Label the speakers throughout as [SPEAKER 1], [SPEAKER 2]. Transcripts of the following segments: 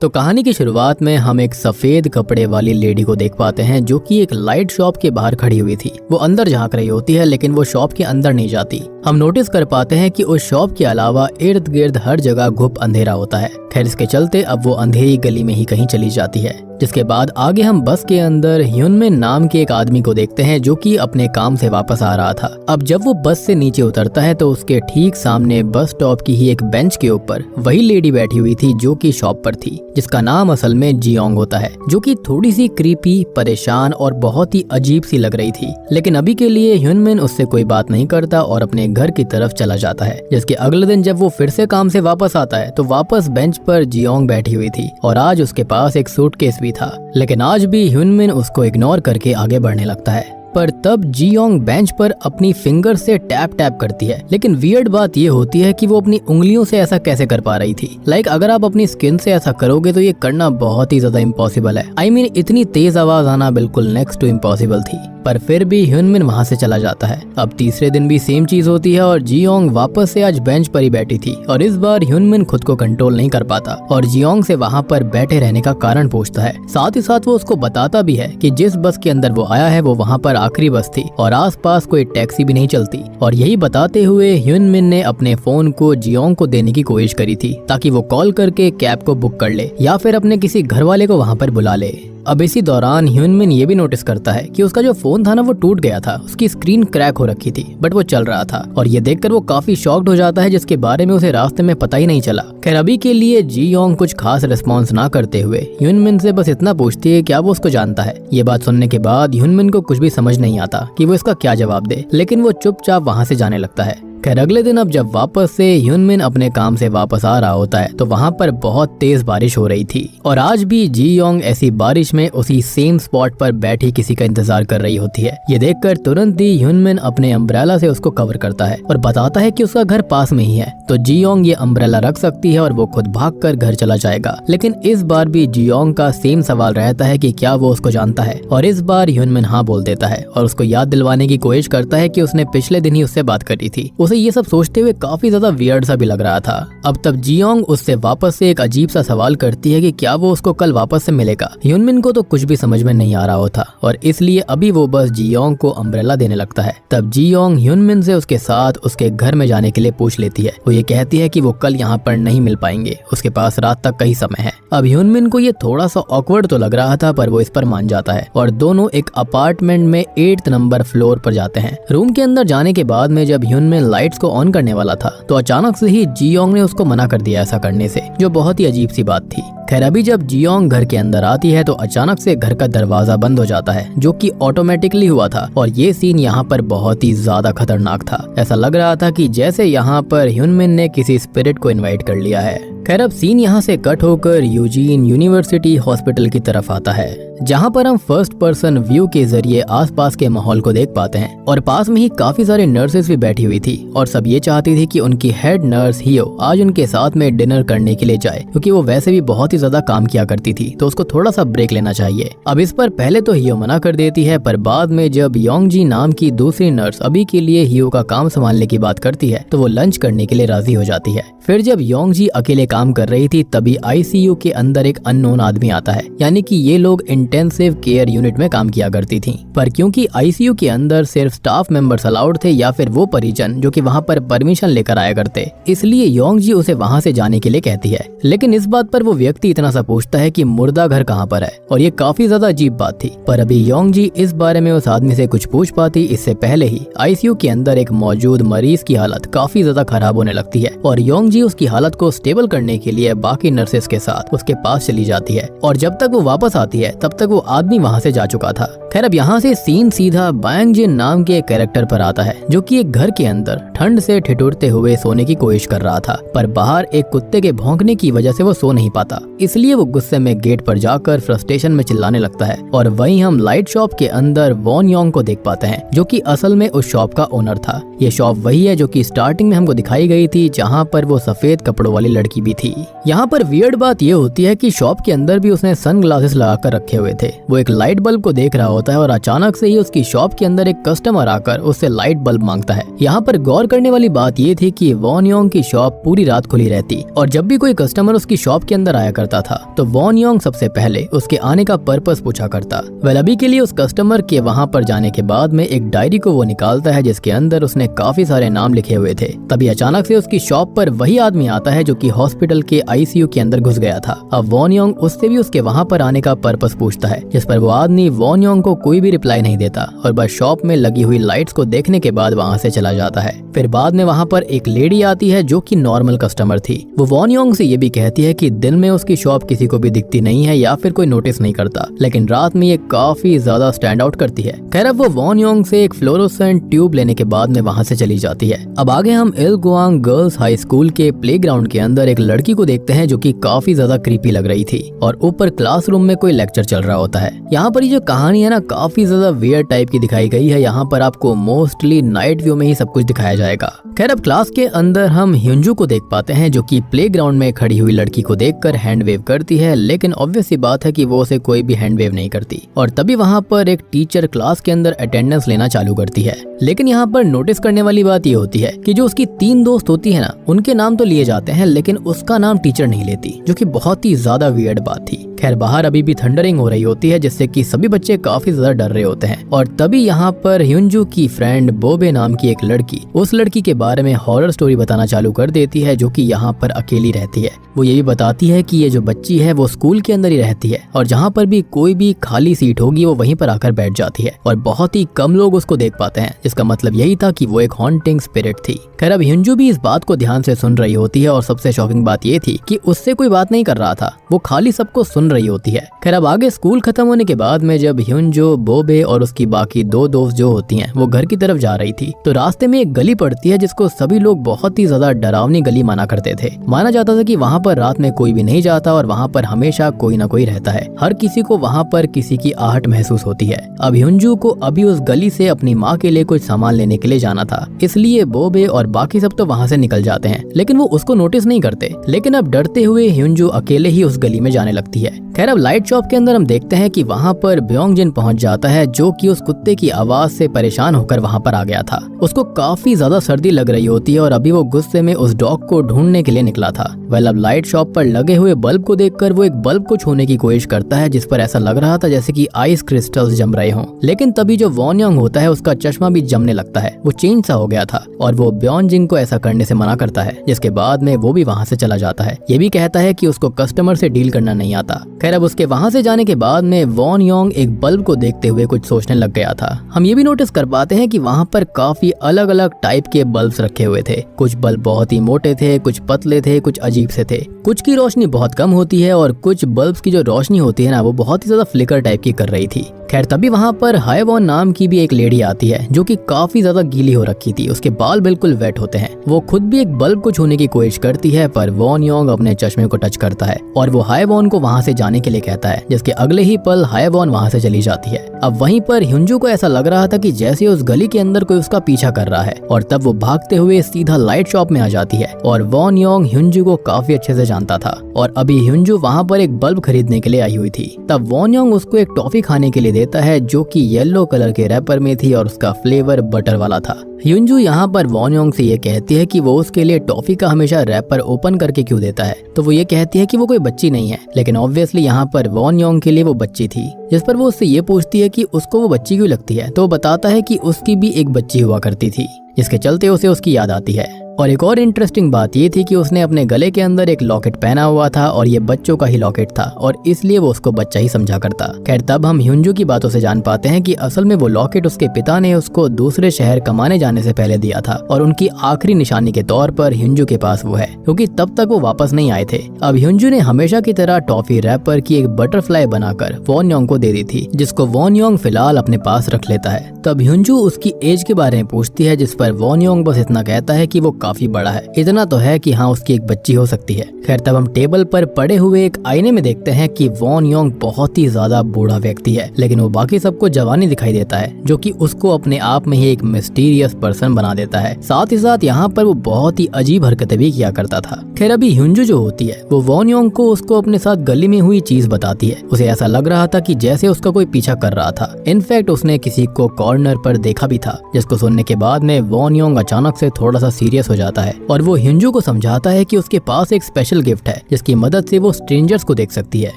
[SPEAKER 1] तो कहानी की शुरुआत में हम एक सफेद कपड़े वाली लेडी को देख पाते हैं जो कि एक लाइट शॉप के बाहर खड़ी हुई थी। वो अंदर झांक रही होती है लेकिन वो शॉप के अंदर नहीं जाती। हम नोटिस कर पाते हैं कि उस शॉप के अलावा इर्द गिर्द हर जगह घुप अंधेरा होता है। खैर इसके चलते अब वो अंधेरी गली में ही कहीं चली जाती है। जिसके बाद आगे हम बस के अंदर ह्यूनमिन नाम के एक आदमी को देखते हैं जो कि अपने काम से वापस आ रहा था। अब जब वो बस से नीचे उतरता है तो उसके ठीक सामने बस स्टॉप की ही एक बेंच के ऊपर वही लेडी बैठी हुई थी जो कि शॉप पर थी, जिसका नाम असल में जियोंग होता है, जो कि थोड़ी सी क्रीपी, परेशान और बहुत ही अजीब सी लग रही थी। लेकिन अभी के लिए ह्यूनमिन उससे कोई बात नहीं करता और अपने घर की तरफ चला जाता है। जिसके अगले दिन जब वो फिर से काम से वापस आता है तो वापस बेंच पर जियोंग बैठी हुई थी और आज उसके पास एक सूटकेस भी था। लेकिन आज भी ह्यूनमिन उसको इग्नोर करके आगे बढ़ने लगता है। पर तब जियोंग बेंच पर अपनी फिंगर से टैप टैप करती है। लेकिन वियर्ड बात ये होती है कि वो अपनी उंगलियों से ऐसा कैसे कर पा रही थी। अगर आप अपनी स्किन से ऐसा करोगे तो ये करना बहुत ही ज्यादा इम्पॉसिबल है। इतनी तेज आवाज आना बिल्कुल नेक्स्ट टू इम्पॉसिबल थी। पर फिर भी ह्यूनमिन वहाँ से चला जाता है। अब तीसरे दिन भी सेम चीज होती है और जियोंग वापस से आज बेंच पर ही बैठी थी और इस बार ह्यूनमिन खुद को कंट्रोल नहीं कर पाता और जियोंग से वहाँ पर बैठे रहने का कारण पूछता है। साथ ही साथ वो उसको बताता भी है कि जिस बस के अंदर वो आया है वो वहाँ पर आखिरी बस थी और आसपास कोई टैक्सी भी नहीं चलती। और यही बताते हुए ह्यूनमिन ने अपने फोन को जियोंग को देने की कोशिश करी थी ताकि वो कॉल करके कैब को बुक कर ले या फिर अपने किसी घर वाले को वहाँ पर बुला ले। अब इसी दौरान ह्यूनमिन ये भी नोटिस करता है कि उसका जो फोन था ना वो टूट गया था। उसकी स्क्रीन क्रैक हो रखी थी बट वो चल रहा था और ये देखकर वो काफी शॉक्ड हो जाता है, जिसके बारे में उसे रास्ते में पता ही नहीं चला। खैर अभी के लिए जियोंग कुछ खास रिस्पॉन्स ना करते हुए ह्यूनमिन से बस इतना पूछती है क्या वो उसको जानता है। ये बात सुनने के बाद ह्यूनमिन को कुछ भी समझ नहीं आता कि वो इसका क्या जवाब दे, लेकिन वो चुपचाप वहाँ से जाने लगता है। खैर अगले दिन अब जब वापस से ह्यूनमिन अपने काम से वापस आ रहा होता है तो वहाँ पर बहुत तेज बारिश हो रही थी और आज भी जियोंग ऐसी बारिश में उसी सेम स्पॉट पर बैठी किसी का इंतजार कर रही होती है। ये देखकर तुरंत ही ह्यूनमिन अपने अम्ब्रेला से उसको कवर करता है और बताता है कि उसका घर पास में ही है, तो जियोंग ये अम्ब्रेला रख सकती है और वो खुद भागकर घर चला जाएगा। लेकिन इस बार भी जियोंग का सेम सवाल रहता है कि क्या वो उसको जानता है और इस बार ह्यूनमिन हाँ बोल देता है और उसको याद दिलवाने की कोशिश करता है कि उसने पिछले दिन ही उससे बात करी थी। उसे ये सब सोचते हुए काफी ज्यादा वियर्ड सा भी लग रहा था। अब तब जियोंग उससे वापस से एक अजीब सा सवाल करती है कि क्या वो उसको कल वापस से मिलेगा। ह्यूनमिन को तो कुछ भी समझ में नहीं आ रहा होता और इसलिए अभी वो बस जियोंग को अम्ब्रेला देने लगता है। तब जियोंग ह्यूनमिन से उसके साथ उसके घर में जाने के लिए पूछ लेती है। वो ये कहती है कि वो कल यहाँ पर नहीं मिल पाएंगे, उसके पास रात तक का ही समय है। अब ह्यूनमिन को ये थोड़ा सा ऑकवर्ड तो लग रहा था पर वो इस पर मान जाता है और दोनों एक अपार्टमेंट में 8th नंबर फ्लोर पर जाते हैं। रूम के अंदर जाने के बाद में जब ह्यूनमिन लाइट्स को ऑन करने वाला था तो अचानक से ही जियोंग ने उसको मना कर दिया ऐसा करने से, जो बहुत ही अजीब सी बात थी। खैर अभी जब जियोंग घर के अंदर आती है तो अचानक से घर का दरवाजा बंद हो जाता है, जो कि ऑटोमेटिकली हुआ था और ये सीन यहाँ पर बहुत ही ज्यादा खतरनाक था। ऐसा लग रहा था कि जैसे यहाँ पर ह्यूनमिन ने किसी स्पिरिट को इनवाइट कर लिया है। खैर अब सीन यहाँ से कट होकर यूजीन यूनिवर्सिटी हॉस्पिटल की तरफ आता है, जहाँ पर हम फर्स्ट पर्सन व्यू के जरिए आसपास के माहौल को देख पाते हैं और पास में ही काफी सारे नर्सेस भी बैठी हुई थी और सब ये चाहती थी कि उनकी हेड नर्स हियो आज उनके साथ में डिनर करने के लिए जाए, क्योंकि वो वैसे भी बहुत ही ज्यादा काम किया करती थी तो उसको थोड़ा सा ब्रेक लेना चाहिए। अब इस पर पहले तो हियो मना कर देती है, पर बाद में जब योंगजी नाम की दूसरी नर्स अभी के लिए हियो का काम संभालने की बात करती है तो वो लंच करने के लिए राजी हो जाती है। फिर जब योंगजी अकेले काम कर रही थी तभी आईसीयू के अंदर एक अननोन आदमी आता है, यानी कि ये लोग इंटेंसिव केयर यूनिट में काम किया करती थी। पर क्योंकि आईसीयू के अंदर सिर्फ स्टाफ मेंबर्स अलाउड थे या फिर वो परिजन जो कि वहाँ पर परमिशन लेकर आया करते, इसलिए योंगजी उसे वहाँ से जाने के लिए कहती है। लेकिन इस बात पर वो व्यक्ति इतना सा पूछता है कि मुर्दा घर कहाँ पर है और ये काफी ज्यादा अजीब बात थी। पर अभी योंगजी इस बारे में उस आदमी से कुछ पूछ पाती इससे पहले ही आईसीयू के अंदर एक मौजूद मरीज की हालत काफी ज्यादा खराब होने लगती है और योंगजी उसकी हालत को स्टेबल करने के लिए बाकी नर्सेस के साथ उसके पास चली जाती है और जब तक वो वापस आती है तब तक वो आदमी वहाँ से जा चुका था। खैर अब यहाँ से सीन सीधा बायांग जिन नाम के कैरेक्टर पर आता है, जो कि एक घर के अंदर ठंड से ठिठुरते हुए सोने की कोशिश कर रहा था, पर बाहर एक कुत्ते के भौंकने की वजह से वो सो नहीं पाता, इसलिए वो गुस्से में गेट पर जाकर फ्रस्ट्रेशन में चिल्लाने लगता है। और वहीं हम लाइट शॉप के अंदर वॉन योंग को देख पाते हैं, जो कि असल में उस शॉप का ओनर था। ये शॉप वही है जो कि स्टार्टिंग में हमको दिखाई गई थी, जहाँ पर वो सफेद कपड़ों वाली लड़की भी थी। यहाँ पर वियर्ड बात ये होती है कि शॉप के अंदर भी उसने सन ग्लासेस लगा कर रखे हुए थे। वो एक लाइट बल्ब को देख रहा होता है और अचानक से ही उसकी शॉप के अंदर एक कस्टमर आकर उससे लाइट बल्ब मांगता है। यहाँ पर गौर करने वाली बात ये थी कि वॉन योंग की शॉप पूरी रात खुली रहती और जब भी कोई कस्टमर उसकी शॉप के अंदर आया करता था तो वॉन योंग सबसे पहले उसके आने का पर्पस पूछा करता। वेल अभी के लिए उस कस्टमर के वहाँ पर जाने के बाद में एक डायरी को वो निकालता है जिसके अंदर उसने काफी सारे नाम लिखे हुए थे। तभी अचानक से उसकी शॉप पर वही आदमी आता है जो कि हॉस्पिटल के आईसीयू के अंदर घुस गया था। अब वॉन योंग उससे भी उसके वहाँ पर आने का पर्पस पूछता है, जिस पर वो आदमी वॉन योंग को कोई भी रिप्लाई नहीं देता और बस शॉप में लगी हुई लाइट्स को देखने के बाद वहाँ से चला जाता है। फिर बाद में वहाँ पर एक लेडी आती है जो कि नॉर्मल कस्टमर थी। वो वॉन योंग से ये भी कहती है कि दिन में उसकी शॉप किसी को भी दिखती नहीं है या फिर कोई नोटिस नहीं करता, लेकिन रात में ये काफी ज्यादा स्टैंड आउट करती है। खैर अब वो वॉन योंग से एक फ्लोरोसेंट ट्यूब लेने के बाद में वहाँ से चली जाती है। अब आगे हम इलगुआंग गर्ल्स हाई स्कूल के प्लेग्राउंड के अंदर एक लड़की को देखते हैं जो कि काफी ज्यादा क्रीपी लग रही थी और ऊपर क्लासरूम में कोई लेक्चर चल रहा होता है। यहाँ पर ये जो कहानी है ना काफी ज्यादा वियर्ड टाइप की दिखाई गई है। यहाँ पर आपको मोस्टली नाइट व्यू में ही सब कुछ दिखाया जाएगा। खैर अब क्लास के अंदर हम ह्युंजू को देख पाते हैं जो कि प्लेग्राउंड में खड़ी हुई लड़की को देखकर हैंड वेव करती है, लेकिन ऑब्वियस सी बात है कि वो उसे कोई भी हैंड वेव नहीं करती। और तभी वहाँ पर एक टीचर क्लास के अंदर अटेंडेंस लेना चालू करती है। लेकिन यहाँ पर नोटिस करने वाली बात ये होती है कि जो उसकी 3 दोस्त होती है ना, उनके नाम तो लिए जाते हैं लेकिन उसका नाम टीचर नहीं लेती, जो कि बहुत ही ज्यादा वियर्ड बात थी। खैर बाहर अभी भी थंडरिंग हो रही होती है जिससे कि सभी बच्चे काफी ज्यादा डर रहे होते हैं और तभी यहाँ पर ह्युंजू की फ्रेंड बोबे नाम की एक लड़की उस लड़की के बारे में हॉरर स्टोरी बताना चालू कर देती है जो कि यहाँ पर अकेली रहती है। वो ये भी बताती है कि ये जो बच्ची है वो स्कूल के अंदर ही रहती है और जहाँ पर भी कोई भी खाली सीट होगी वो वहीं पर आकर बैठ जाती है और बहुत ही कम लोग उसको देख पाते हैं, जिसका मतलब यही था कि वो एक हॉन्टिंग स्पिरिट थी। खैर अब ह्युंजू भी इस बात को ध्यान से सुन रही होती है और सबसे शॉकिंग बात ये थी कि उससे कोई बात नहीं कर रहा था, वो खाली सबको सुन रही होती है। खैर अब आगे स्कूल खत्म होने के बाद में जब ह्युंजू, बोबे और उसकी बाकी 2 दोस्त जो होती हैं वो घर की तरफ जा रही थी तो रास्ते में एक गली पड़ती है जिसको सभी लोग बहुत ही ज्यादा डरावनी गली माना करते थे। माना जाता था कि वहाँ पर रात में कोई भी नहीं जाता और वहाँ पर हमेशा कोई ना कोई रहता है। हर किसी को वहाँ पर किसी की आहट महसूस होती है। अब ह्युंजू को अभी उस गली से अपनी माँ के लिए कुछ सामान लेने के लिए जाना था, इसलिए बोबे और बाकी सब तो वहाँ से निकल जाते हैं लेकिन वो उसको नोटिस नहीं करते। लेकिन अब डरते हुए ह्युंजू अकेले ही उस गली में जाने लगती है। खैर अब लाइट शॉप के अंदर हम देखते हैं कि वहाँ पर ब्योंगजिन पहुँच जाता है जो कि उस कुत्ते की आवाज से परेशान होकर वहाँ पर आ गया था। उसको काफी ज्यादा सर्दी लग रही होती है और अभी वो गुस्से में उस डॉग को ढूंढने के लिए निकला था। वेल अब लाइट शॉप पर लगे हुए बल्ब को देखकर वो एक बल्ब को छूने की कोशिश करता है जिस पर ऐसा लग रहा था जैसे कि आइस क्रिस्टल्स जम रहे हों, लेकिन तभी जो वॉन योंग होता है उसका चश्मा भी जमने लगता है। वो चेंज सा हो गया था और वो ब्योंगजिन को ऐसा करने से मना करता है, जिसके बाद में वो भी वहाँ से चला जाता है। ये भी कहता है कि उसको कस्टमर से डील करना नहीं आता। खैर अब उसके वहाँ से जाने के बाद में वॉन योंग एक बल्ब को देखते हुए कुछ सोचने लग गया था। हम ये भी नोटिस कर पाते हैं कि वहाँ पर काफी अलग अलग टाइप के बल्ब्स रखे हुए थे। कुछ बल्ब बहुत ही मोटे थे, कुछ पतले थे, कुछ अजीब से थे। कुछ की रोशनी बहुत कम होती है और कुछ बल्ब्स की जो रोशनी होती है ना वो बहुत ही ज्यादा फ्लिकर टाइप की कर रही थी। खैर तभी वहाँ पर हायवॉन नाम की भी एक लेडी आती है जो कि काफी ज्यादा गीली हो रखी थी। उसके बाल बिल्कुल वेट होते हैं। वो खुद भी एक बल्ब को छूने की कोशिश करती है पर वॉन योंग अपने चश्मे को टच करता है और वो हायवॉन को वहाँ से जाने के लिए कहता है, जिसके अगले ही पल हायवॉन वहाँ से चली जाती है। अब वहीं पर ह्युंजू को ऐसा लग रहा था कि जैसे उस गली के अंदर कोई उसका पीछा कर रहा है और तब वो भागते हुए सीधा लाइट शॉप में आ जाती है। और वॉन योंग ह्युंजू को काफी अच्छे से जानता था और अभी ह्युंजू वहाँ पर एक बल्ब खरीदने के लिए आई हुई थी। तब वॉन योंग उसको एक टॉफी खाने के लिए देता है जो कि येलो कलर के रैपर में थी और उसका फ्लेवर बटर वाला था। ह्युंजू यहाँ पर वॉन योंग से ये कहती है कि वो उसके लिए टॉफी का हमेशा रैपर ओपन करके क्यों देता है, तो वो ये कहती है कि वो कोई बच्ची नहीं है, लेकिन ऑब्वियसली यहाँ पर वॉन योंग के लिए वो बच्ची थी। जिस पर वो उससे ये पूछती है कि उसको वो बच्ची क्यों लगती है, तो वो बताता है कि उसकी भी एक बच्ची हुआ करती थी, जिसके चलते उसे उसकी याद आती है। और एक और इंटरेस्टिंग बात ये थी कि उसने अपने गले के अंदर एक लॉकेट पहना हुआ था और ये बच्चों का ही लॉकेट था और इसलिए वो उसको बच्चा ही समझा करता। खैर तब हम ह्युंजू की बातों से जान पाते हैं कि असल में वो लॉकेट उसके पिता ने उसको दूसरे शहर कमाने जाने से पहले दिया था और उनकी आखिरी निशानी के तौर पर ह्युंजू के पास वो है, क्योंकि तब तक वो वापस नहीं आए थे। अब ह्युंजू ने हमेशा की तरह टॉफी रैपर की एक बटरफ्लाई बनाकर वॉन योंग को दे दी थी, जिसको वॉन योंग फिलहाल अपने पास रख लेता है। तब ह्युंजू उसकी एज के बारे में पूछती है, जिस पर वॉन योंग बस इतना कहता है कि वो काफी बड़ा है, इतना तो है कि हाँ उसकी एक बच्ची हो सकती है। खैर तब हम टेबल पर पड़े हुए एक आईने में देखते हैं कि वॉन योंग बहुत ही ज्यादा बूढ़ा व्यक्ति है, लेकिन वो बाकी सबको जवानी दिखाई देता है, जो कि उसको अपने आप में ही एक मिस्टीरियस पर्सन बना देता है। साथ ही साथ यहाँ पर वो बहुत ही अजीब हरकतें भी किया करता था। खैर अभी ह्युंजू जो होती है वो वॉन योंग को उसको अपने साथ गली में हुई चीज बताती है। उसे ऐसा लग रहा था कि जैसे उसका कोई पीछा कर रहा था। इनफैक्ट उसने किसी को कॉर्नर पर देखा भी था, जिसको सुनने के बाद में वॉन योंग अचानक से थोड़ा सा सीरियस हो जाता है और वो ह्युंजू को समझाता है कि उसके पास एक स्पेशल गिफ्ट है जिसकी मदद से वो स्ट्रेंजर्स को देख सकती है,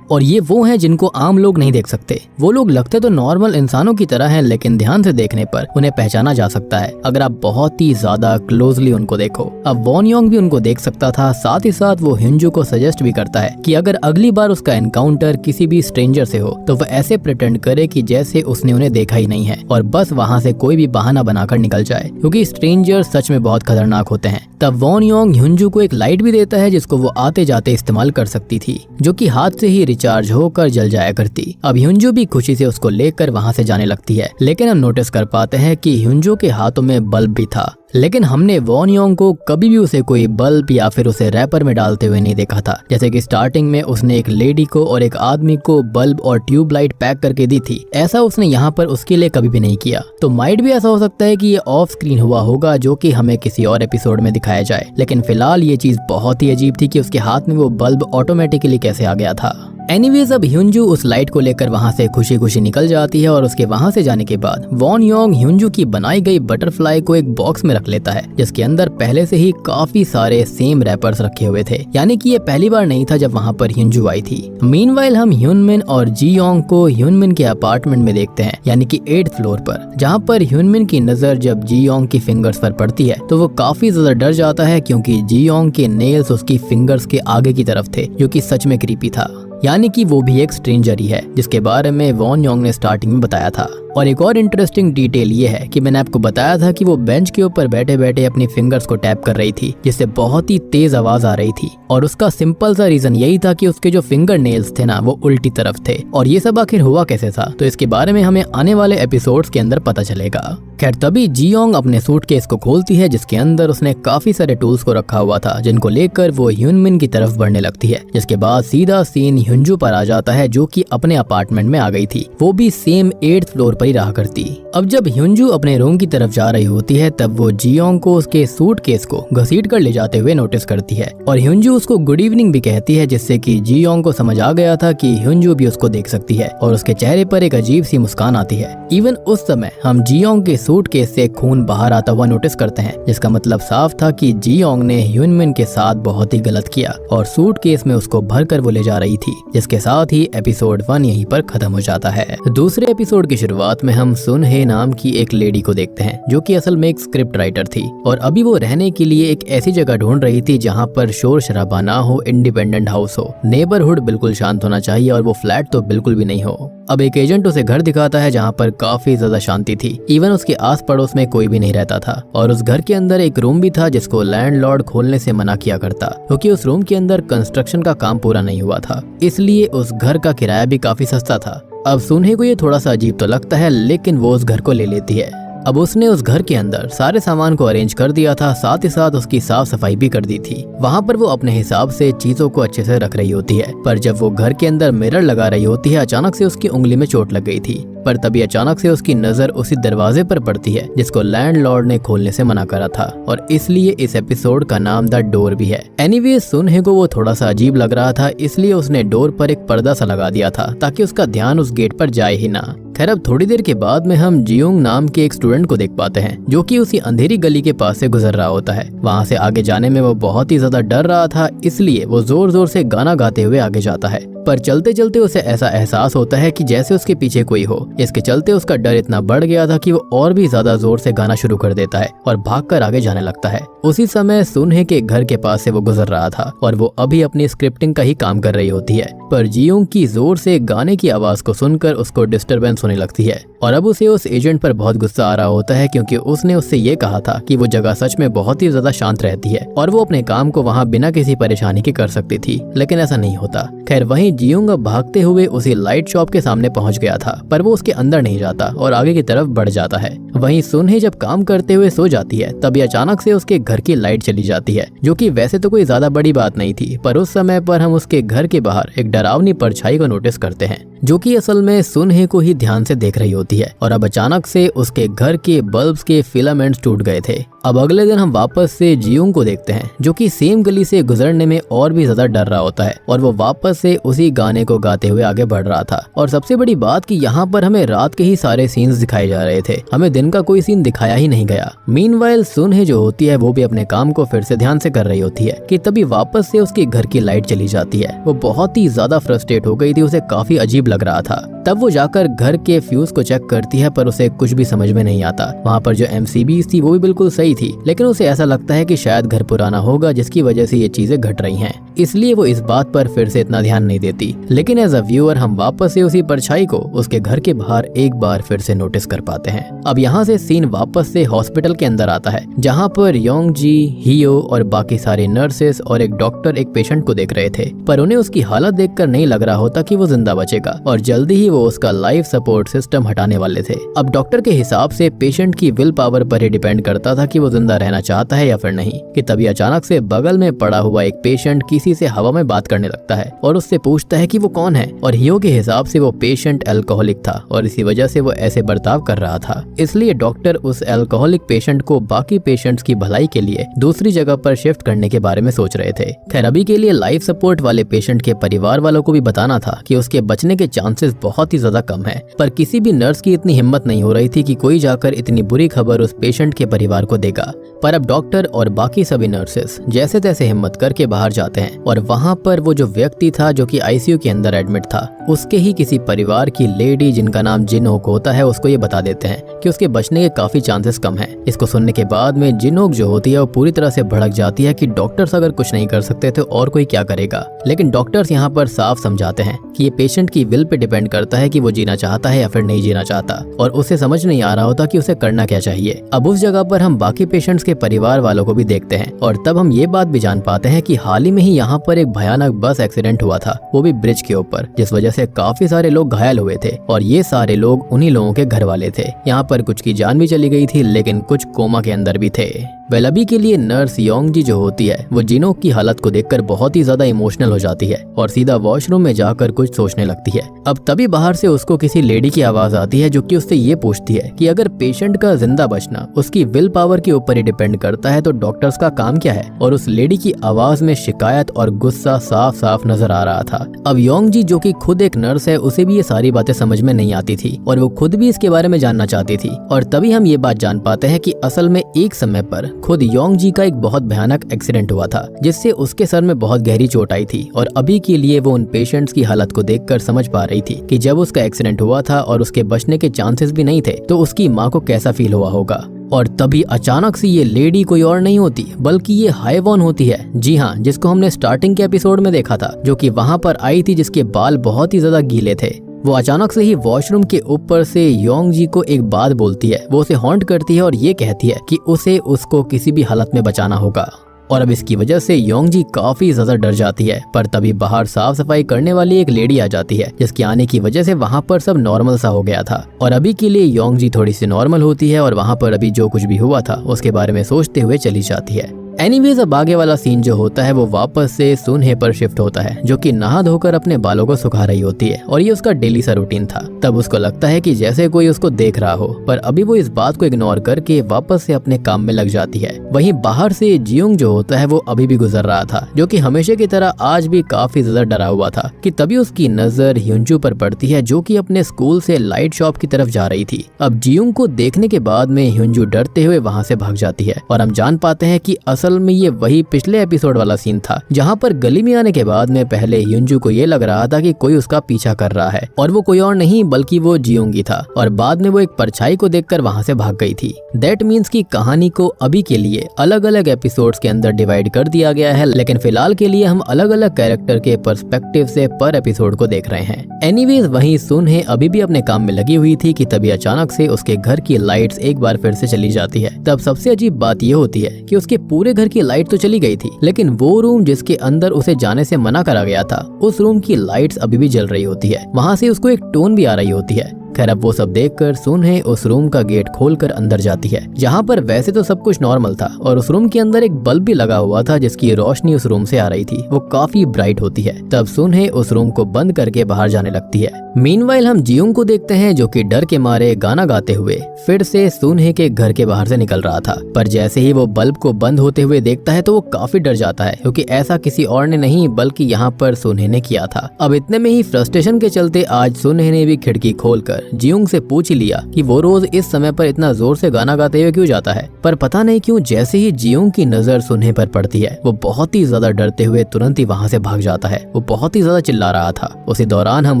[SPEAKER 1] और ये वो हैं जिनको आम लोग नहीं देख सकते। वो लोग लगते तो नॉर्मल इंसानों की तरह हैं, लेकिन ध्यान से देखने पर उन्हें पहचाना जा सकता है अगर आप बहुत ही ज्यादा क्लोजली उनको देखो। अब वॉन योंग भी उनको देख सकता था। साथ ही साथ वो ह्युंजू को सजेस्ट भी करता है कि अगर अगली बार उसका एनकाउंटर किसी भी स्ट्रेंजर से हो तो वह ऐसे प्रिटेंड करे कि जैसे उसने उन्हें देखा ही नहीं है और बस वहाँ से कोई भी बहाना बनाकर निकल जाए, क्योंकि स्ट्रेंजर सच में बहुत खतरनाक होते हैं। तब वॉन योंग ह्युंजू को एक लाइट भी देता है जिसको वो आते जाते इस्तेमाल कर सकती थी, जो कि हाथ से ही रिचार्ज होकर जल जाया करती। अब ह्युंजू भी खुशी से उसको लेकर वहाँ से जाने लगती है, लेकिन हम नोटिस कर पाते हैं कि ह्युंजू के हाथों में बल्ब भी था, लेकिन हमने वॉन योंग को कभी भी उसे कोई बल्ब या फिर उसे रैपर में डालते हुए नहीं देखा था। जैसे कि स्टार्टिंग में उसने एक लेडी को और एक आदमी को बल्ब और ट्यूबलाइट पैक करके दी थी, ऐसा उसने यहाँ पर उसके लिए कभी भी नहीं किया। तो माइट भी ऐसा हो सकता है कि ये ऑफ स्क्रीन हुआ होगा, जो कि हमें किसी और एपिसोड में दिखाया जाए, लेकिन फिलहाल ये चीज बहुत ही अजीब थी कि उसके हाथ में वो बल्ब ऑटोमेटिकली कैसे आ गया था। एनीवेज अब ह्युंजू उस लाइट को लेकर वहाँ से खुशी खुशी निकल जाती है और उसके वहाँ से जाने के बाद वॉन योंग ह्युंजू की बनाई गई बटरफ्लाई को एक बॉक्स में रख लेता है, जिसके अंदर पहले से ही काफी सारे सेम रैपर्स रखे हुए थे, यानी कि ये पहली बार नहीं था जब वहाँ पर ह्युंजू आई थी। मीनवाइल हम ह्युनमिन और जी योंग को ह्युनमिन के अपार्टमेंट में देखते हैं, यानी कि 8th फ्लोर पर, जहाँ पर ह्युनमिन की नजर जब जी योंग की फिंगर्स पर पड़ती है तो वो काफी ज्यादा डर जाता है, क्योंकि जी योंग के नेल्स उसकी फिंगर्स के आगे की तरफ थे, जो कि सच में क्रीपी था, यानी कि वो भी एक स्ट्रेंजर ही है, जिसके बारे में वॉन योंग ने स्टार्टिंग में बताया था। और एक और इंटरेस्टिंग डिटेल ये है कि मैंने आपको बताया था कि वो बेंच के ऊपर बैठे बैठे अपनी फिंगर्स को टैप कर रही थी, जिससे बहुत ही तेज आवाज आ रही थी, और उसका सिंपल सा रीजन यही था कि उसके जो फिंगर नेल्स थे ना वो उल्टी तरफ थे। और ये सब आखिर हुआ कैसे था, तो इसके बारे में हमें आने वाले एपिसोड्स के अंदर पता चलेगा। खैर तभी जी योंग अपने सूटकेस को खोलती है, जिसके अंदर उसने काफी सारे टूल्स को रखा हुआ था, जिनको लेकर वो ह्युनमिन की तरफ बढ़ने लगती है। जिसके बाद सीधा सीन ह्युंजू पर आ जाता है, जो कि अपने अपार्टमेंट में आ गई थी, वो भी सेम 8th फ्लोर पर ही रहा करती। अब जब ह्युंजू अपने रूम की तरफ जा रही होती है तब वो जी योंग को उसके सूटकेस को घसीट कर ले जाते हुए नोटिस करती है, और ह्युंजू उसको गुड इवनिंग भी कहती है, जिससे कि जी योंग को समझ आ गया था कि ह्युंजू भी उसको देख सकती है, और उसके चेहरे पर एक अजीब सी मुस्कान आती है। इवन उस समय हम जी योंग के सूटकेस से खून बाहर आता हुआ नोटिस करते हैं, जिसका मतलब साफ था कि जी योंग ने ह्युनमिन के साथ बहुत ही गलत किया और सूटकेस में उसको भरकर वो ले जा रही थी। जिसके साथ ही एपिसोड 1 यहीं पर खत्म हो जाता है। दूसरे एपिसोड की शुरुआत में हम सुन हे नाम की एक लेडी को देखते हैं, जो कि असल में एक स्क्रिप्ट राइटर थी, और अभी वो रहने के लिए एक ऐसी जगह ढूंढ रही थी जहाँ पर शोर शराबा ना हो, इंडिपेंडेंट हाउस हो, नेबरहुड बिल्कुल शांत होना चाहिए, और वो फ्लैट तो बिल्कुल भी नहीं हो। अब एक एजेंट उसे घर दिखाता है जहाँ पर काफी ज्यादा शांति थी, इवन उसके आस पड़ोस में कोई भी नहीं रहता था, और उस घर के अंदर एक रूम भी था जिसको लैंडलॉर्ड खोलने से मना किया करता, क्योंकि उस रूम के अंदर कंस्ट्रक्शन का काम पूरा नहीं हुआ था, इसलिए उस घर का किराया भी काफी सस्ता था। अब सुनहे को ये थोड़ा सा अजीब तो लगता है, लेकिन वो उस घर को ले लेती है। अब उसने उस घर के अंदर सारे सामान को अरेंज कर दिया था, साथ ही साथ उसकी साफ सफाई भी कर दी थी। वहाँ पर वो अपने हिसाब से चीजों को अच्छे से रख रही होती है, पर जब वो घर के अंदर मिरर लगा रही होती है, अचानक से उसकी उंगली में चोट लग गई थी। पर तभी अचानक से उसकी नजर उसी दरवाजे पर पड़ती है जिसको लैंडलॉर्ड ने खोलने से मना करा था, और इसलिए इस एपिसोड का नाम द डोर भी है। एनीवे सुनहे को वो थोड़ा सा अजीब लग रहा था, इसलिए उसने डोर पर एक पर्दा सा लगा दिया था ताकि उसका ध्यान उस गेट पर जाए ही ना। खैर अब थोड़ी देर के बाद में हम जियोंग नाम के एक स्टूडेंट को देख पाते हैं, जो कि उसी अंधेरी गली के पास से गुजर रहा होता है। वहाँ से आगे जाने में वो बहुत ही ज्यादा डर रहा था, इसलिए वो जोर जोर से गाना गाते हुए आगे जाता है, पर चलते चलते उसे ऐसा एहसास होता है कि जैसे उसके पीछे कोई हो। इसके चलते उसका डर इतना बढ़ गया था कि वो और भी ज्यादा जोर से गाना शुरू कर देता है और भागकर आगे जाने लगता है। उसी समय सुनहे के घर के पास से वो गुजर रहा था और वो अभी अपनी स्क्रिप्टिंग का ही काम कर रही होती है, पर जियोंग की जोर से गाने की आवाज को सुनकर उसको डिस्टरबेंस होने लगती है और अब उसे उस एजेंट पर बहुत गुस्सा आ रहा होता है क्योंकि उसने उससे ये कहा था कि वो जगह सच में बहुत ही ज्यादा शांत रहती है और वो अपने काम को वहाँ बिना किसी परेशानी के कर सकती थी, लेकिन ऐसा नहीं होता। खैर वहीं जियोंग अब भागते हुए उसी लाइट शॉप के सामने पहुंच गया था, पर वो उसके अंदर नहीं जाता और आगे की तरफ बढ़ जाता है। वहीं सुनहे जब काम करते हुए सो जाती है तभी अचानक से उसके घर की लाइट चली जाती है, जो कि वैसे तो कोई ज्यादा बड़ी बात नहीं थी, पर उस समय पर हम उसके घर के बाहर एक डरावनी परछाई को नोटिस करते हैं जो कि असल में सुनहे को ही ध्यान से देख रही होती है। और अब अचानक से उसके घर के बल्ब्स के फिलामेंट्स टूट गए थे। अब अगले दिन हम वापस से जियोंग को देखते हैं जो कि सेम गली से गुजरने में और भी ज्यादा डर रहा होता है और वो वापस से उसी गाने को गाते हुए आगे बढ़ रहा था। और सबसे बड़ी बात कि यहाँ पर हमें रात के ही सारे सीन्स दिखाए जा रहे थे, हमें दिन का कोई सीन दिखाया ही नहीं गया। मीनवाइल सुनहे जो होती है वो भी अपने काम को फिर से ध्यान से कर रही होती है कि तभी वापस से उसके घर की लाइट चली जाती है। वो बहुत ही ज्यादा फ्रस्ट्रेट हो गई थी, उसे काफी अजीब लग रहा था। तब वो जाकर घर के फ्यूज को चेक करती है पर उसे कुछ भी समझ में नहीं आता। वहाँ पर जो MCBs थी वो भी बिल्कुल सही थी, लेकिन उसे ऐसा लगता है कि शायद घर पुराना होगा जिसकी वजह से ये चीजें घट रही हैं, इसलिए वो इस बात पर फिर से इतना ध्यान नहीं देती। लेकिन एज अ व्यूअर हम वापस से उसी परछाई को उसके घर के बाहर एक बार फिर से नोटिस कर पाते हैं। अब यहाँ से सीन वापस से हॉस्पिटल के अंदर आता है जहाँ पर योंग जी, हियो और बाकी सारे नर्सेस और एक डॉक्टर एक पेशेंट को देख रहे थे, पर उन्हें उसकी हालत देखकर नहीं लग रहा होता कि वो जिंदा बचेगा और जल्दी ही वो उसका लाइफ सपोर्ट सिस्टम हटाने वाले थे। अब डॉक्टर के हिसाब से पेशेंट की विल पावर पर ही डिपेंड करता था कि वो जिंदा रहना चाहता है या फिर नहीं, कि तभी अचानक से बगल में पड़ा हुआ एक पेशेंट किसी से हवा में बात करने लगता है और उससे पूछता है कि वो कौन है। और हियो के हिसाब से वो पेशेंट अल्कोहलिक था और इसी वजह से वो ऐसे बर्ताव कर रहा था, इसलिए डॉक्टर उस अल्कोहलिक पेशेंट को बाकी पेशेंट्स की भलाई के लिए दूसरी जगह पर शिफ्ट करने के बारे में सोच रहे थे। खैर अभी के लिए लाइफ सपोर्ट वाले पेशेंट के परिवार वालों को भी बताना था कि उसके बचने के चांसेस बहुत ही ज्यादा कम है, पर किसी भी नर्स की इतनी हिम्मत नहीं हो रही थी कि कोई जाकर इतनी बुरी खबर उस पेशेंट के परिवार को देगा। पर अब डॉक्टर और बाकी सभी नर्सेस जैसे तैसे हिम्मत करके बाहर जाते हैं और वहाँ पर वो जो व्यक्ति था जो कि ICU के अंदर एडमिट था, उसके ही किसी परिवार की लेडी जिनका नाम जिनहोक होता है, उसको ये बता देते हैं कि उसके बचने के काफी चांसेस कम हैं। इसको सुनने के बाद में जिनहोक जो होती है वो पूरी तरह से भड़क जाती है कि डॉक्टर्स अगर कुछ नहीं कर सकते तो और कोई क्या करेगा। लेकिन डॉक्टर्स यहाँ पर साफ समझाते हैं कि ये पेशेंट की विल पे डिपेंड करता है कि वो जीना चाहता है या फिर नहीं जीना चाहता, और उसे समझ नहीं आ रहा होता कि उसे करना क्या चाहिए। अब उस जगह पर हम बाकी पेशेंट्स के परिवार वालों को भी देखते हैं और तब हम ये बात भी जान पाते हैं कि हाल ही में ही यहाँ पर एक भयानक बस एक्सीडेंट हुआ था, वो भी ब्रिज के ऊपर, जिस वजह से काफी सारे लोग घायल हुए थे और ये सारे लोग उन्हीं लोगों के घर वाले थे। यहाँ पर कुछ की जान भी चली गई थी लेकिन कुछ कोमा के अंदर भी थे। वेल अभी के लिए नर्स योंग जी जो होती है वो जिनहोक की हालत को देखकर बहुत ही ज्यादा इमोशनल हो जाती है और सीधा वॉशरूम में जाकर कुछ सोचने लगती है। अब तभी बाहर से उसको किसी लेडी की आवाज आती है जो कि उससे ये पूछती है कि अगर पेशेंट का जिंदा बचना उसकी विल पावर के ऊपर ही डिपेंड करता है तो डॉक्टर्स का काम क्या है। और उस लेडी की आवाज में शिकायत और गुस्सा साफ साफ नजर आ रहा था। अब योंग जी जो कि खुद एक नर्स है, उसे भी ये सारी बातें समझ में नहीं आती थी और वो खुद भी इसके बारे में जानना चाहती थी। और तभी हम ये बात जान पाते हैं कि असल में एक समय पर खुद योंग जी का एक बहुत भयानक एक्सीडेंट हुआ था जिससे उसके सर में बहुत गहरी चोट आई थी और अभी के लिए वो उन पेशेंट्स की हालत को देखकर समझ पा रही थी कि जब उसका एक्सीडेंट हुआ था और उसके बचने के चांसेस भी नहीं थे तो उसकी माँ को कैसा फील हुआ होगा। और तभी अचानक से ये लेडी कोई और नहीं होती बल्कि ये हाईवॉन होती है। जी हाँ, जिसको हमने स्टार्टिंग के एपिसोड में देखा था, जो कि वहाँ पर आई थी जिसके बाल बहुत ही ज्यादा गीले थे। वो अचानक से ही वॉशरूम के ऊपर से योंग जी को एक बात बोलती है, वो उसे हॉन्ट करती है और ये कहती है कि उसे उसको किसी भी हालत में बचाना होगा। और अब इसकी वजह से योंग जी काफी ज्यादा डर जाती है। पर तभी बाहर साफ सफाई करने वाली एक लेडी आ जाती है जिसके आने की वजह से वहाँ पर सब नॉर्मल सा हो गया था और अभी के लिए योंग जी थोड़ी सी नॉर्मल होती है और वहाँ पर अभी जो कुछ भी हुआ था उसके बारे में सोचते हुए चली जाती है। एनीवेज अब आगे वाला सीन जो होता है वो वापस से सुनहे पर शिफ्ट होता है जो कि नहा धोकर अपने बालों को सुखा रही होती है और ये उसका डेली सा रूटीन था। तब उसको लगता है कि जैसे कोई उसको देख रहा हो, पर अभी वो इस बात को इग्नोर करके वापस से अपने काम में लग जाती है। वहीं बाहर से जियोंग जो होता है वो अभी भी गुजर रहा था जो कि हमेशा की तरह आज भी काफी ज्यादा डरा हुआ था कि तभी उसकी नजर ह्युंजू पर पड़ती है जो कि अपने स्कूल से लाइट शॉप की तरफ जा रही थी। अब जियोंग को देखने के बाद में ह्युंजू डरते हुए वहाँ से भाग जाती है और हम जान पाते हैं कि असल असल में ये वही पिछले एपिसोड वाला सीन था जहाँ पर गली में आने के बाद में पहले ह्यूंजू को ये लग रहा था कि कोई उसका पीछा कर रहा है और वो कोई और नहीं बल्कि वो जियोंगी था और बाद में वो एक परछाई को देखकर वहाँ से भाग गई थी। दैट मीन्स की कहानी को अभी के लिए अलग अलग एपिसोड्स के अंदर डिवाइड कर दिया गया है, लेकिन फिलहाल के लिए हम अलग अलग कैरेक्टर के पर्सपेक्टिव से पर एपिसोड को देख रहे हैं। एनीवेज वहीं सुनहे अभी भी अपने काम में लगी हुई थी कि तभी अचानक से उसके घर की लाइट्स एक बार फिर से चली जाती है। तब सबसे अजीब बात ये होती है कि उसके पूरे घर की लाइट तो चली गई थी, लेकिन वो रूम जिसके अंदर उसे जाने से मना करा गया था उस रूम की लाइट्स अभी भी जल रही होती है। वहाँ से उसको एक टोन भी आ रही होती है। खैर अब वो सब देखकर सुनहे उस रूम का गेट खोलकर अंदर जाती है, जहाँ पर वैसे तो सब कुछ नॉर्मल था और उस रूम के अंदर एक बल्ब भी लगा हुआ था जिसकी रोशनी उस रूम से आ रही थी। वो काफी ब्राइट होती है। तब सुनहे उस रूम को बंद करके बाहर जाने लगती है। मीनवाइल हम जियोंग को देखते हैं जो कि डर के मारे गाना गाते हुए फिर से सुनहे के घर के बाहर से निकल रहा था, पर जैसे ही वो बल्ब को बंद होते हुए देखता है तो वो काफी डर जाता है क्योंकि ऐसा किसी और ने नहीं बल्कि यहाँ पर सुनहे ने किया था। अब इतने में ही फ्रस्ट्रेशन के चलते आज सुनहे ने भी खिड़की खोलकर जियोंग से पूछ ही लिया कि वो रोज इस समय पर इतना जोर से गाना गाते हुए क्यों जाता है। पर पता नहीं क्यों जैसे ही जियोंग की नजर सुनहे पर पड़ती है वो बहुत ही ज्यादा डरते हुए तुरंत ही वहाँ से भाग जाता है। वो बहुत ही ज्यादा चिल्ला रहा था। उसी दौरान हम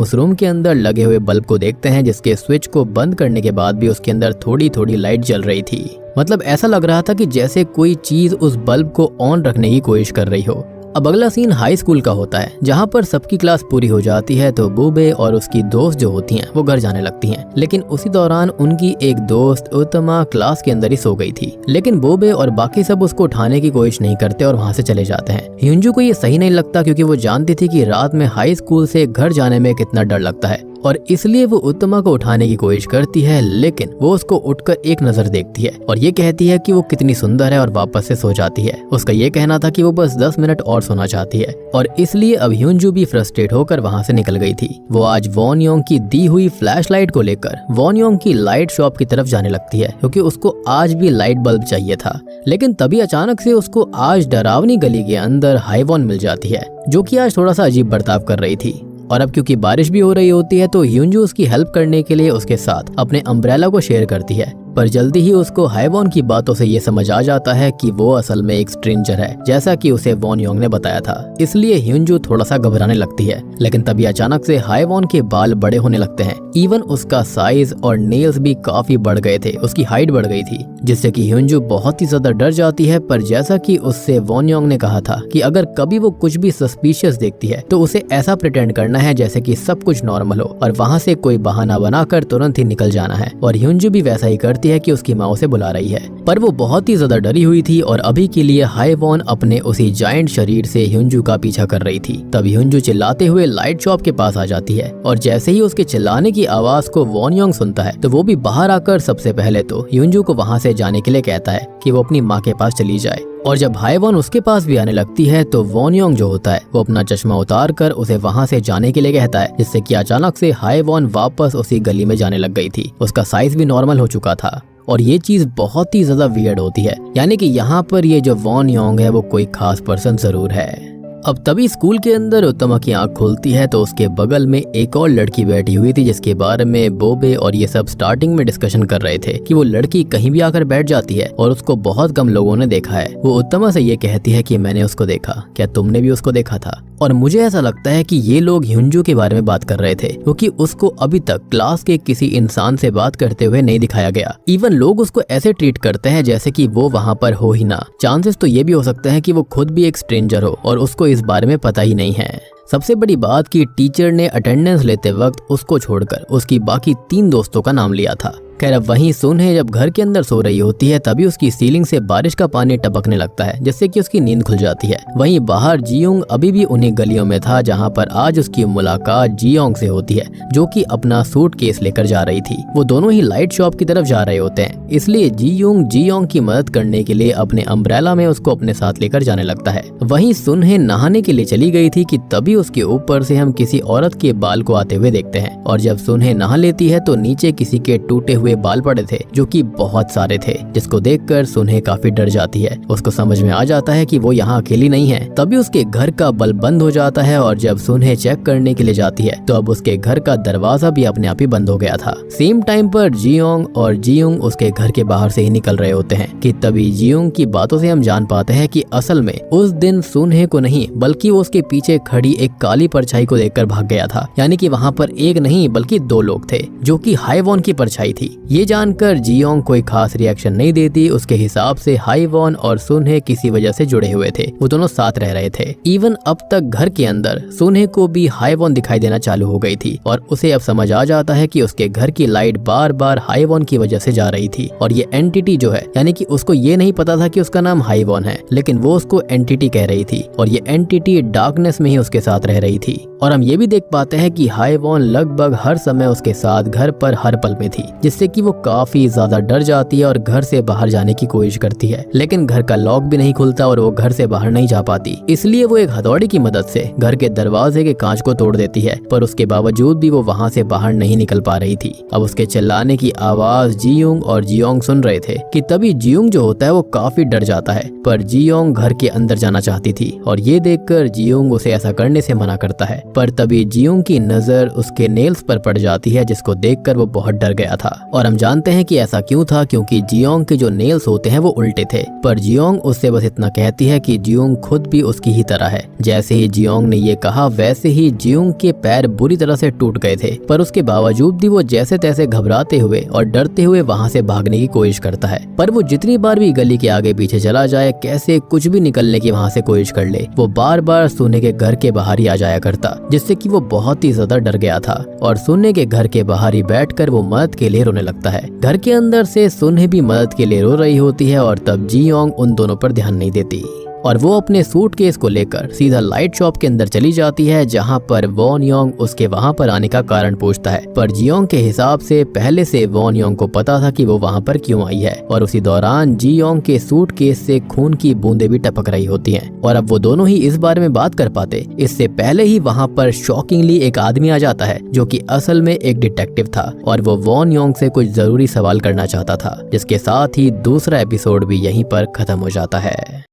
[SPEAKER 1] उस रूम के अंदर लगे हुए बल्ब को देखते हैं जिसके स्विच को बंद करने के बाद भी उसके अंदर थोड़ी थोड़ी लाइट जल रही थी। मतलब ऐसा लग रहा था कि जैसे कोई चीज उस बल्ब को ऑन रखने की कोशिश कर रही हो। अब अगला सीन हाई स्कूल का होता है जहाँ पर सबकी क्लास पूरी हो जाती है तो बोबे और उसकी दोस्त जो होती हैं वो घर जाने लगती हैं, लेकिन उसी दौरान उनकी एक दोस्त उत्तमा क्लास के अंदर ही सो गई थी। लेकिन बोबे और बाकी सब उसको उठाने की कोशिश नहीं करते और वहाँ से चले जाते हैं। ह्यूंजू को ये सही नहीं लगता क्योंकि वो जानती थी कि रात में हाई स्कूल से घर जाने में कितना डर लगता है और इसलिए वो उत्तमा को उठाने की कोशिश करती है, लेकिन वो उसको उठकर एक नजर देखती है और ये कहती है कि वो कितनी सुंदर है और वापस से सो जाती है। उसका ये कहना था कि वो बस 10 मिनट और सोना चाहती है और इसलिए अब ह्यूंजू भी फ्रस्ट्रेट होकर वहाँ से निकल गई थी। वो आज वॉन योंग की दी हुई फ्लैश लाइट को लेकर वॉन योंग की लाइट शॉप की तरफ जाने लगती है क्योंकि उसको आज भी लाइट बल्ब चाहिए था। लेकिन तभी अचानक से उसको आज डरावनी गली के अंदर हाईवॉन मिल जाती है जो कि आज थोड़ा सा अजीब बर्ताव कर रही थी। और अब क्योंकि बारिश भी हो रही होती है तो ह्यूंजू उसकी हेल्प करने के लिए उसके साथ अपने अम्ब्रेला को शेयर करती है, पर जल्दी ही उसको हाईवॉन की बातों से ये समझ आ जाता है कि वो असल में एक स्ट्रेंजर है जैसा कि उसे वॉन योंग ने बताया था। इसलिए ह्यूंजू थोड़ा सा घबराने लगती है। लेकिन तभी अचानक से हाईवॉन के बाल बड़े होने लगते हैं। इवन उसका साइज और नेल्स भी काफी बढ़ गए थे, उसकी हाइट बढ़ गई थी, जिससे कि ह्यूंजू बहुत ही ज्यादा डर जाती है। पर जैसा कि उससे वॉन योंग ने कहा था कि अगर कभी वो कुछ भी सस्पिशियस देखती है तो उसे ऐसा प्रिटेंड करना है जैसे कि सब कुछ नॉर्मल हो और वहाँ से कोई बहाना बनाकर तुरंत ही निकल जाना है। और ह्यूंजू भी वैसा ही करती है कि उसकी माँ उसे बुला रही है, पर वो बहुत ही ज्यादा डरी हुई थी और अभी के लिए हाईवॉन अपने उसी जायंट शरीर से ह्यूंजू का पीछा कर रही थी। तब ह्यूंजू चिल्लाते हुए लाइट शॉप के पास आ जाती है और जैसे ही उसके चिल्लाने की आवाज को वॉन योंग सुनता है तो वो भी बाहर आकर सबसे पहले तो ह्यूंजू को वहाँ से जाने के लिए कहता है कि वो अपनी माँ के पास चली जाए। और जब हाईवॉन उसके पास भी आने लगती है तो वॉन योंग जो होता है वो अपना चश्मा उतार कर उसे वहाँ से जाने के लिए कहता है, जिससे कि अचानक से हाईवॉन वापस उसी गली में जाने लग गई थी। उसका साइज भी नॉर्मल हो चुका था और ये चीज बहुत ही ज्यादा वियर्ड होती है, यानी कि यहाँ पर ये जो वॉन योंग है वो कोई खास पर्सन जरूर है। अब तभी स्कूल के अंदर उत्तमा की आंख खुलती है तो उसके बगल में एक और लड़की बैठी हुई थी जिसके बारे में बोबे और ये सब स्टार्टिंग में डिस्कशन कर रहे थे कि वो लड़की कहीं भी आकर बैठ जाती है और उसको बहुत कम लोगों ने देखा है। वो उत्तमा से ये कहती है कि मैंने उसको देखा, क्या तुमने भी उसको देखा था? और मुझे ऐसा लगता है कि ये लोग ह्यूंजू के बारे में बात कर रहे थे क्योंकि उसको अभी तक क्लास के किसी इंसान से बात करते हुए नहीं दिखाया गया। इवन लोग उसको ऐसे ट्रीट करते हैं जैसे कि वो वहाँ पर हो ही ना। चांसेस तो ये भी हो सकते हैं कि वो खुद भी एक स्ट्रेंजर हो और उसको इस बारे में पता ही नहीं है। सबसे बड़ी बात कि टीचर ने अटेंडेंस लेते वक्त उसको छोड़कर उसकी बाकी 3 दोस्तों का नाम लिया था। खैर अब वहीं सुनहे जब घर के अंदर सो रही होती है तभी उसकी सीलिंग से बारिश का पानी टपकने लगता है जिससे कि उसकी नींद खुल जाती है। वहीं बाहर जियोंग अभी भी उन्हीं गलियों में था जहां पर आज उसकी मुलाकात जियोंग से होती है जो कि अपना सूटकेस लेकर जा रही थी। वो दोनों ही लाइट शॉप की तरफ जा रहे होते हैं, इसलिए जियोंग की मदद करने के लिए अपने अम्ब्रेला में उसको अपने साथ लेकर जाने लगता है। वहीं सुनहे नहाने के लिए चली गई थी कि तभी उसके ऊपर से हम किसी औरत के बाल को आते हुए देखते हैं और जब सुनहे नहा लेती है तो नीचे किसी के टूटे हुए बाल पड़े थे जो कि बहुत सारे थे, जिसको देखकर सुन्हे काफी डर जाती है। उसको समझ में आ जाता है कि वो यहाँ अकेली नहीं है। तभी उसके घर का बल्ब बंद हो जाता है और जब सुन्हे चेक करने के लिए जाती है तो अब उसके घर का दरवाजा भी अपने आप ही बंद हो गया था। सेम टाइम पर जियोंग और जियोंग उसके घर के बाहर से ही निकल रहे होते हैं कि तभी जियोंग की बातों से हम जान पाते हैं कि असल में उस दिन सुन्हे को नहीं बल्कि वो उसके पीछे खड़ी एक काली परछाई को देखकर भाग गया था। यानी कि वहाँ पर एक नहीं बल्कि दो लोग थे जो कि हाईवॉन की परछाई थी। ये जानकर जियोंग कोई खास रिएक्शन नहीं देती। उसके हिसाब से हाईवॉन और सुन्हे किसी वजह से जुड़े हुए थे, वो दोनों साथ रह रहे थे। इवन अब तक घर के अंदर सुन्हे को भी हाईवॉन दिखाई देना चालू हो गई थी और उसे अब समझ आ जाता है कि उसके घर की लाइट बार बार हाईवॉन की वजह से जा रही थी। और ये एंटिटी जो है, यानी कि उसको ये नहीं पता था कि उसका नाम हाईवॉन है, लेकिन वो उसको एंटिटी कह रही थी और ये एंटिटी डार्कनेस में ही उसके साथ रह रही थी। और हम ये भी देख पाते हैं कि हाईवॉन लगभग हर समय उसके साथ घर पर हर पल में थी, जिससे कि वो काफी ज्यादा डर जाती है और घर से बाहर जाने की कोशिश करती है, लेकिन घर का लॉक भी नहीं खुलता और वो घर से बाहर नहीं जा पाती। इसलिए वो एक हथौड़ी की मदद से घर के दरवाजे के कांच को तोड़ देती है, पर उसके बावजूद भी वो वहाँ से बाहर नहीं निकल पा रही थी। अब उसके चिल्लाने की आवाज जियोंग और जियोंग सुन रहे थे कि तभी जियोंग जो होता है वो काफी डर जाता है, पर जियोंग घर के अंदर जाना चाहती थी और ये देखकर जियोंग उसे ऐसा करने से मना करता है। पर तभी जियोंग की नजर उसके नेल्स पर पड़ जाती है, जिसको देखकर वो बहुत डर गया था। और हम जानते हैं कि ऐसा क्यों था, क्योंकि जियोंग के जो नेल्स होते हैं वो उल्टे थे। पर जियोंग उससे बस इतना कहती है कि जियोंग खुद भी उसकी ही तरह है। जैसे ही जियोंग ने ये कहा वैसे ही जियोंग के पैर बुरी तरह से टूट गए थे, पर उसके बावजूद भी वो जैसे तैसे घबराते हुए और डरते हुए वहाँ से भागने की कोशिश करता है। पर वो जितनी बार भी गली के आगे पीछे चला जाए, कैसे कुछ भी निकलने की वहाँ से कोशिश कर ले, वो बार बार सुन्हे के घर के बाहर ही आ जाया करता, जिससे कि वो बहुत ही ज्यादा डर गया था और सुन्हे के घर के बाहर ही बैठकर वो मदद के लिए रोने लगता है। घर के अंदर से सुन्हे भी मदद के लिए रो रही होती है और तब जियोंग उन दोनों पर ध्यान नहीं देती और वो अपने सूटकेस को लेकर सीधा लाइट शॉप के अंदर चली जाती है, जहां पर वॉन योंग उसके वहां पर आने का कारण पूछता है। पर जियोंग के हिसाब से पहले से वॉन योंग को पता था कि वो वहां पर क्यों आई है और उसी दौरान जियोंग के सूटकेस से खून की बूंदें भी टपक रही होती हैं। और अब वो दोनों ही इस बारे में बात कर पाते, इससे पहले ही वहां पर शॉकिंगली एक आदमी आ जाता है जो कि असल में एक डिटेक्टिव था और वो वॉन योंग से कुछ जरूरी सवाल करना चाहता था, जिसके साथ ही दूसरा एपिसोड भी यहीं पर खत्म हो जाता है।